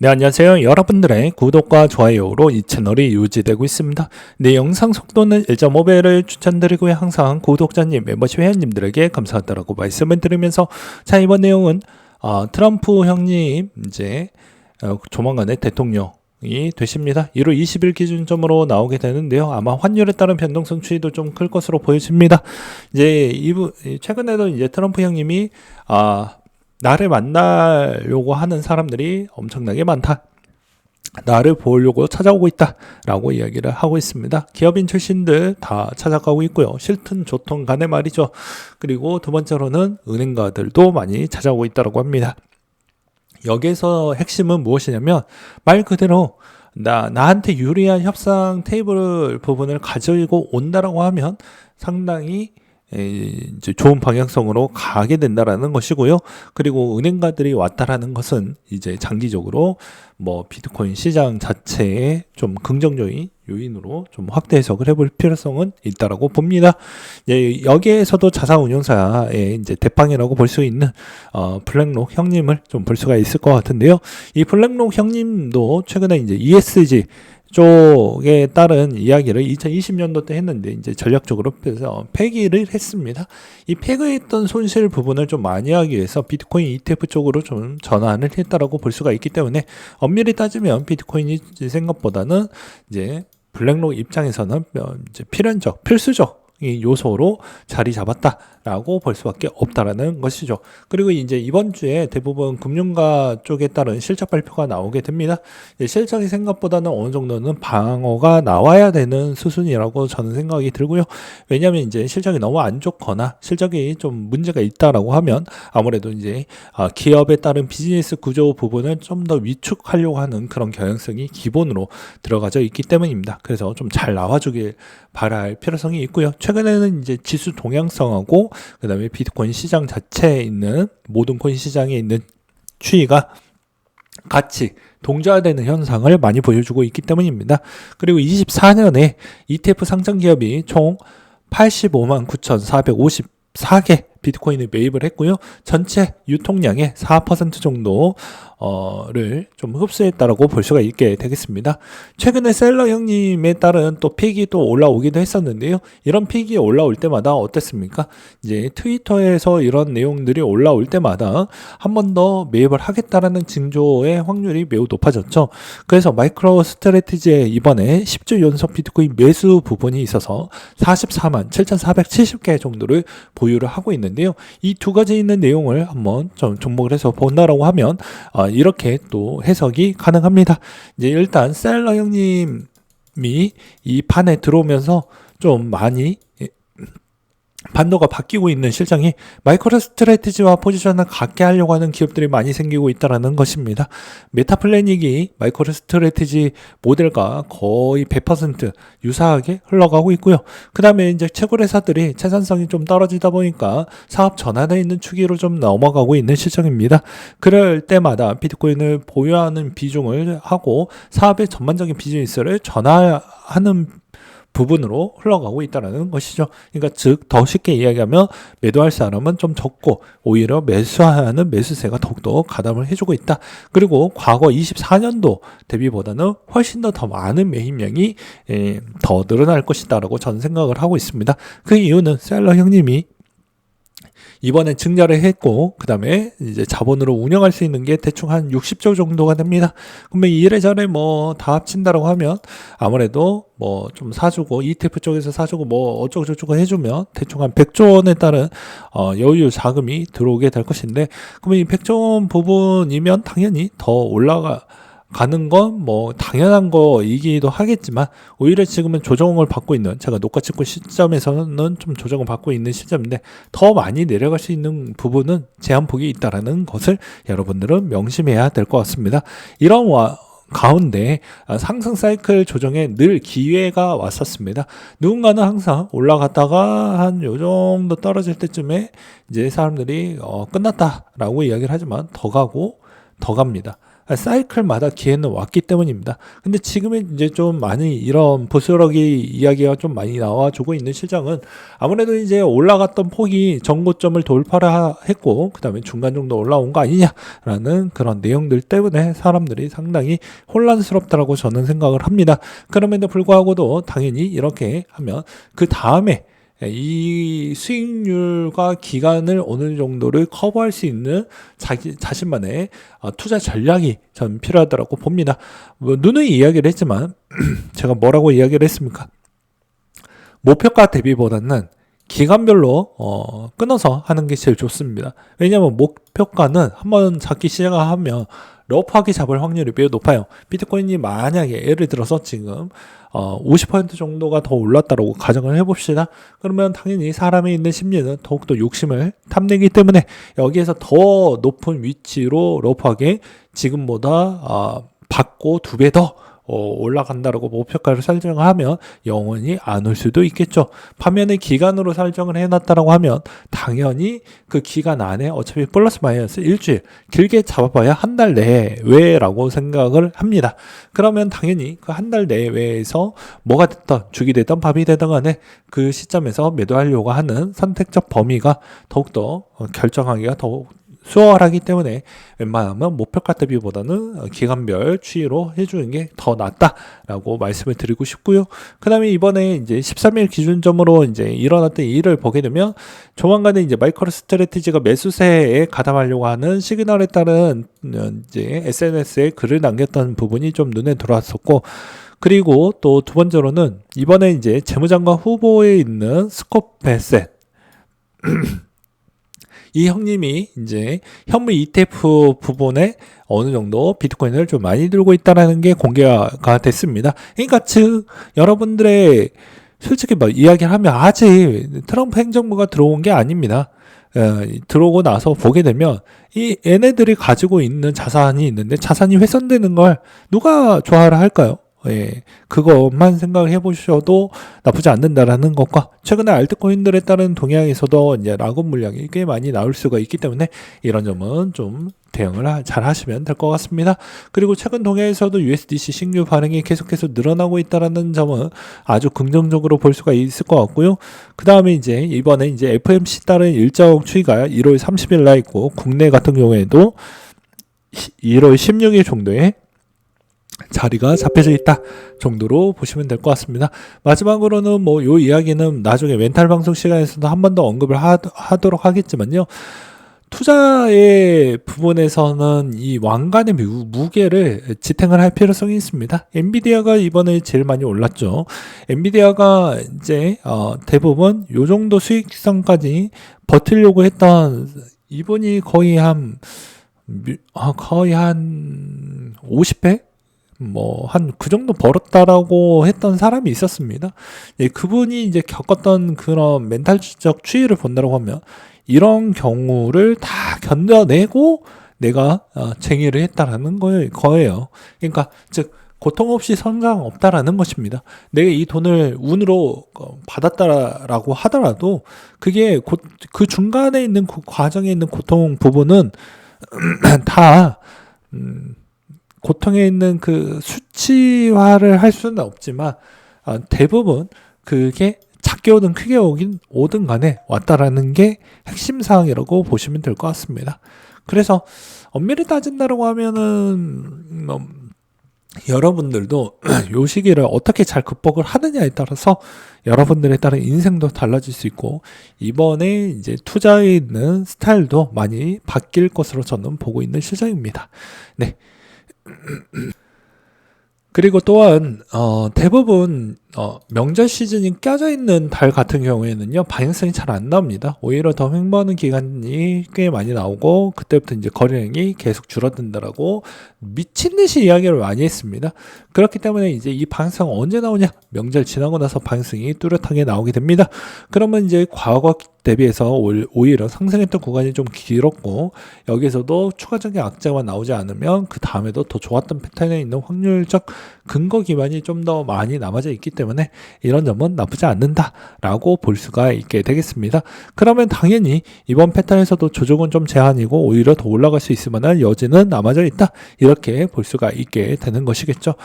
네, 안녕하세요. 여러분들의 구독과 좋아요로 이 채널이 유지되고 있습니다. 네, 영상 속도는 1.5배를 추천드리고요. 항상 구독자님, 멤버십 회원님들에게 감사하다라고 말씀을 드리면서, 자, 이번 내용은 트럼프 형님 이제 조만간에 대통령이 되십니다. 1월 20일 기준점으로 나오게 되는데요. 아마 환율에 따른 변동성 추이도 좀 클 것으로 보여집니다. 이제 최근에도 이제 트럼프 형님이 나를 만나려고 하는 사람들이 엄청나게 많다. 나를 보려고 찾아오고 있다. 라고 이야기를 하고 있습니다. 기업인 출신들 다 찾아가고 있고요. 실튼 좋던 간에 말이죠. 그리고 두 번째로는 은행가들도 많이 찾아오고 있다고 합니다. 여기에서 핵심은 무엇이냐면 말 그대로 나한테 유리한 협상 테이블 부분을 가지고 온다라고 하면 상당히 이제 좋은 방향성으로 가게 된다라는 것이고요. 그리고 은행가들이 왔다라는 것은 이제 장기적으로 뭐 비트코인 시장 자체에 좀 긍정적인 요인으로 좀 확대 해석을 해볼 필요성은 있다라고 봅니다. 여기에서도 자산운용사의 이제 대빵이라고 볼 수 있는 블랙록 형님을 좀 볼 수가 있을 것 같은데요. 이 블랙록 형님도 최근에 이제 ESG 쪽에 따른 이야기를 2020년도 때 했는데 이제 전략적으로 폐기를 했습니다. 이 폐기했던 손실 부분을 좀 많이 하기 위해서 비트코인 ETF 쪽으로 좀 전환을 했다라고 볼 수가 있기 때문에 엄밀히 따지면 비트코인이 생각보다는 이제 블랙록 입장에서는 이제 필수적 요소로 자리 잡았다라고 볼 수밖에 없다라는 것이죠. 그리고 이제 이번 주에 대부분 금융가 쪽에 따른 실적 발표가 나오게 됩니다. 실적이 생각보다는 어느 정도는 방어가 나와야 되는 수준이라고 저는 생각이 들고요. 왜냐하면 이제 실적이 너무 안 좋거나 실적이 좀 문제가 있다라고 하면 아무래도 이제 기업에 따른 비즈니스 구조 부분을 좀 더 위축하려고 하는 그런 경향성이 기본으로 들어가져 있기 때문입니다. 그래서 좀 잘 나와주길 바랄 필요성이 있고요. 최근에는 이제 지수 동향성하고 그 다음에 비트코인 시장 자체에 있는 모든 코인 시장에 있는 추이가 같이 동조화되는 현상을 많이 보여주고 있기 때문입니다. 그리고 24년에 ETF 상장 기업이 총 85만 9,454개 비트코인을 매입을 했고요. 전체 유통량의 4% 정도를 좀 흡수했다라고 볼 수가 있게 되겠습니다. 최근에 셀러 형님에 따른 또 픽이 또 올라오기도 했었는데요. 이런 픽이 올라올 때마다 어땠습니까? 이제 트위터에서 이런 내용들이 올라올 때마다 한 번 더 매입을 하겠다라는 징조의 확률이 매우 높아졌죠. 그래서 마이크로 스트래티지의 이번에 10주 연속 비트코인 매수 부분이 있어서 44만 7,470개 정도를 보유를 하고 있는 이 두 가지 있는 내용을 한번 좀 접목을 해서 본다라고 하면 이렇게 또 해석이 가능합니다. 이제 일단 셀러 형님이 이 판에 들어오면서 좀 많이 반도가 바뀌고 있는 실정이 마이크로 스트래티지와 포지션을 갖게 하려고 하는 기업들이 많이 생기고 있다는 것입니다. 메타플래닉이 마이크로 스트래티지 모델과 거의 100% 유사하게 흘러가고 있고요. 그 다음에 이제 채굴회사들이 채산성이 좀 떨어지다 보니까 사업 전환에 있는 추기로 좀 넘어가고 있는 실정입니다. 그럴 때마다 비트코인을 보유하는 비중을 하고 사업의 전반적인 비즈니스를 전환하는 부분으로 흘러가고 있다는 것이죠. 그러니까 즉 더 쉽게 이야기하면 매도할 사람은 좀 적고 오히려 매수하는 매수세가 더욱더 가담을 해주고 있다. 그리고 과거 24년도 대비보다는 훨씬 더 많은 매입량이 더 늘어날 것이다 라고 저는 생각을 하고 있습니다. 그 이유는 셀러 형님이 이번에 증자를 했고 그 다음에 이제 자본으로 운영할 수 있는 게 대충 한 60조 정도가 됩니다. 그러면 이래저래 뭐 다 합친다라고 하면 아무래도 뭐 좀 사주고 ETF 쪽에서 사주고 뭐 어쩌고저쩌고 해주면 대충 한 100조 원에 따른 여유 자금이 들어오게 될 것인데 그러면 이 100조 원 부분이면 당연히 더 가는 건 뭐 당연한 거이기도 하겠지만 오히려 지금은 조정을 받고 있는 제가 녹화 찍고 시점에서는 좀 조정을 받고 있는 시점인데 더 많이 내려갈 수 있는 부분은 제한폭이 있다라는 것을 여러분들은 명심해야 될 것 같습니다. 이런 가운데 상승 사이클 조정에 늘 기회가 왔었습니다. 누군가는 항상 올라갔다가 한 요 정도 떨어질 때쯤에 이제 사람들이 끝났다라고 이야기를 하지만 더 가고 더 갑니다. 사이클마다 기회는 왔기 때문입니다. 근데 지금은 이제 좀 많이 이런 부스러기 이야기가 좀 많이 나와주고 있는 시장은 아무래도 이제 올라갔던 폭이 전고점을 돌파를 했고 그 다음에 중간 정도 올라온 거 아니냐라는 그런 내용들 때문에 사람들이 상당히 혼란스럽다라고 저는 생각을 합니다. 그럼에도 불구하고도 당연히 이렇게 하면 그 다음에 이 수익률과 기간을 어느 정도를 커버할 수 있는 자신만의 투자 전략이 전 필요하다고 봅니다. 뭐 누누이 이야기를 했지만 제가 뭐라고 이야기를 했습니까? 목표가 대비보다는 기간별로 끊어서 하는 게 제일 좋습니다. 왜냐하면 목표가는 한번 잡기 시작하면 러프하게 잡을 확률이 매우 높아요. 비트코인이 만약에 예를 들어서 지금 50% 정도가 더 올랐다고 가정을 해봅시다. 그러면 당연히 사람에 있는 심리는 더욱더 욕심을 탐내기 때문에 여기에서 더 높은 위치로 러프하게 지금보다 받고 2배 더 올라간다라고 목표가를 설정을 하면 영원히 안 올 수도 있겠죠. 반면에 기간으로 설정을 해놨다라고 하면 당연히 그 기간 안에 어차피 플러스 마이너스 일주일 길게 잡아봐야 한 달 내외라고 생각을 합니다. 그러면 당연히 그 한 달 내외에서 뭐가 됐든 죽이 됐든 밥이 되든 간에 그 시점에서 매도하려고 하는 선택적 범위가 더욱더 결정하기가 더욱 수월하기 때문에 웬만하면 목표가 대비보다는 기간별 추이로 해주는 게 더 낫다라고 말씀을 드리고 싶고요. 그 다음에 이번에 이제 13일 기준점으로 이제 일어났던 일을 보게 되면 조만간에 이제 마이크로 스트래티지가 매수세에 가담하려고 하는 시그널에 따른 이제 SNS에 글을 남겼던 부분이 좀 눈에 들어왔었고, 그리고 또 두 번째로는 이번에 이제 재무장관 후보에 있는 스콧 베셋 이 형님이 이제 현물 ETF 부분에 어느 정도 비트코인을 좀 많이 들고 있다는 게 공개가 됐습니다. 그러니까 즉 여러분들의 솔직히 뭐 이야기를 하면 아직 트럼프 행정부가 들어온 게 아닙니다. 들어오고 나서 보게 되면 이 얘네들이 가지고 있는 자산이 있는데 자산이 훼손되는 걸 누가 좋아를 할까요? 그것만 생각을 해보셔도 나쁘지 않는다라는 것과 최근에 알트코인들에 따른 동향에서도 이제 락업 물량이 꽤 많이 나올 수가 있기 때문에 이런 점은 좀 대응을 잘 하시면 될 것 같습니다. 그리고 최근 동향에서도 USDC 신규 발행이 계속해서 늘어나고 있다라는 점은 아주 긍정적으로 볼 수가 있을 것 같고요. 그 다음에 이제 이번에 이제 FMC 따른 일정 추이가 1월 30일 날 있고 국내 같은 경우에도 1월 16일 정도에 자리가 잡혀져 있다 정도로 보시면 될 것 같습니다. 마지막으로는 뭐 요 이야기는 나중에 멘탈 방송 시간에서도 한 번 더 언급을 하도록 하겠지만요. 투자의 부분에서는 이 왕관의 무게를 지탱을 할 필요성이 있습니다. 엔비디아가 이번에 제일 많이 올랐죠. 엔비디아가 이제 대부분 요 정도 수익성까지 버티려고 했던 이분이 거의 한 50배? 뭐 한 그 정도 벌었다라고 했던 사람이 있었습니다. 그분이 이제 겪었던 그런 멘탈적 추이를 본다고 하면 이런 경우를 다 견뎌내고 내가 쟁의를 했다라는 거예요. 그러니까 즉 고통 없이 성장 없다라는 것입니다. 내가 이 돈을 운으로 받았다라고 하더라도 그게 그 중간에 있는 그 과정에 있는 고통 부분은 다 고통에 있는 그 수치화를 할 수는 없지만 대부분 그게 작게 오든 크게 오든 간에 왔다라는 게 핵심 사항이라고 보시면 될 것 같습니다. 그래서 엄밀히 따진다라고 하면은 여러분들도 요 시기를 어떻게 잘 극복을 하느냐에 따라서 여러분들에 따른 인생도 달라질 수 있고 이번에 이제 투자에 있는 스타일도 많이 바뀔 것으로 저는 보고 있는 시장입니다. 네. 그리고 또한 대부분 명절 시즌이 껴져 있는 달 같은 경우에는요 방향성이 잘 안 나옵니다. 오히려 더 횡보하는 기간이 꽤 많이 나오고 그때부터 이제 거래량이 계속 줄어든다라고 미친 듯이 이야기를 많이 했습니다. 그렇기 때문에 이제 이 방향성 언제 나오냐? 명절 지나고 나서 방향성이 뚜렷하게 나오게 됩니다. 그러면 이제 과거 대비해서 오히려 상승했던 구간이 좀 길었고, 여기서도 추가적인 악재가 나오지 않으면 그 다음에도 더 좋았던 패턴에 있는 확률적 근거 기반이 좀 더 많이 남아져 있기 때문에 이런 점은 나쁘지 않는다라고 볼 수가 있게 되겠습니다. 그러면 당연히 이번 패턴에서도 조정은 좀 제한이고 오히려 더 올라갈 수 있을 만한 여지는 남아져 있다, 이렇게 볼 수가 있게 되는 것이겠죠.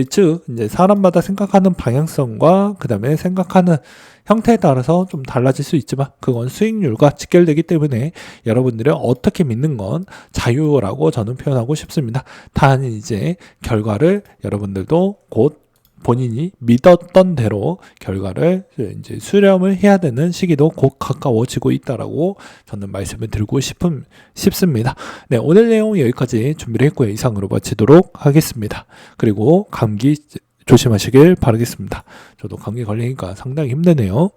즉 이제 사람마다 생각하는 방향성과 그 다음에 생각하는 형태에 따라서 좀 달라질 수 있지만 그건 수익률과 직결되기 때문에 여러분들이 어떻게 믿는 건 자유라고 저는 표현하고 싶습니다. 단 이제 결과를 여러분들도 곧 본인이 믿었던 대로 결과를 이제 수렴을 해야 되는 시기도 곧 가까워지고 있다라고 저는 말씀을 드리고 싶습니다. 네, 오늘 내용 여기까지 준비를 했고요. 이상으로 마치도록 하겠습니다. 그리고 감기 조심하시길 바라겠습니다. 저도 감기 걸리니까 상당히 힘드네요.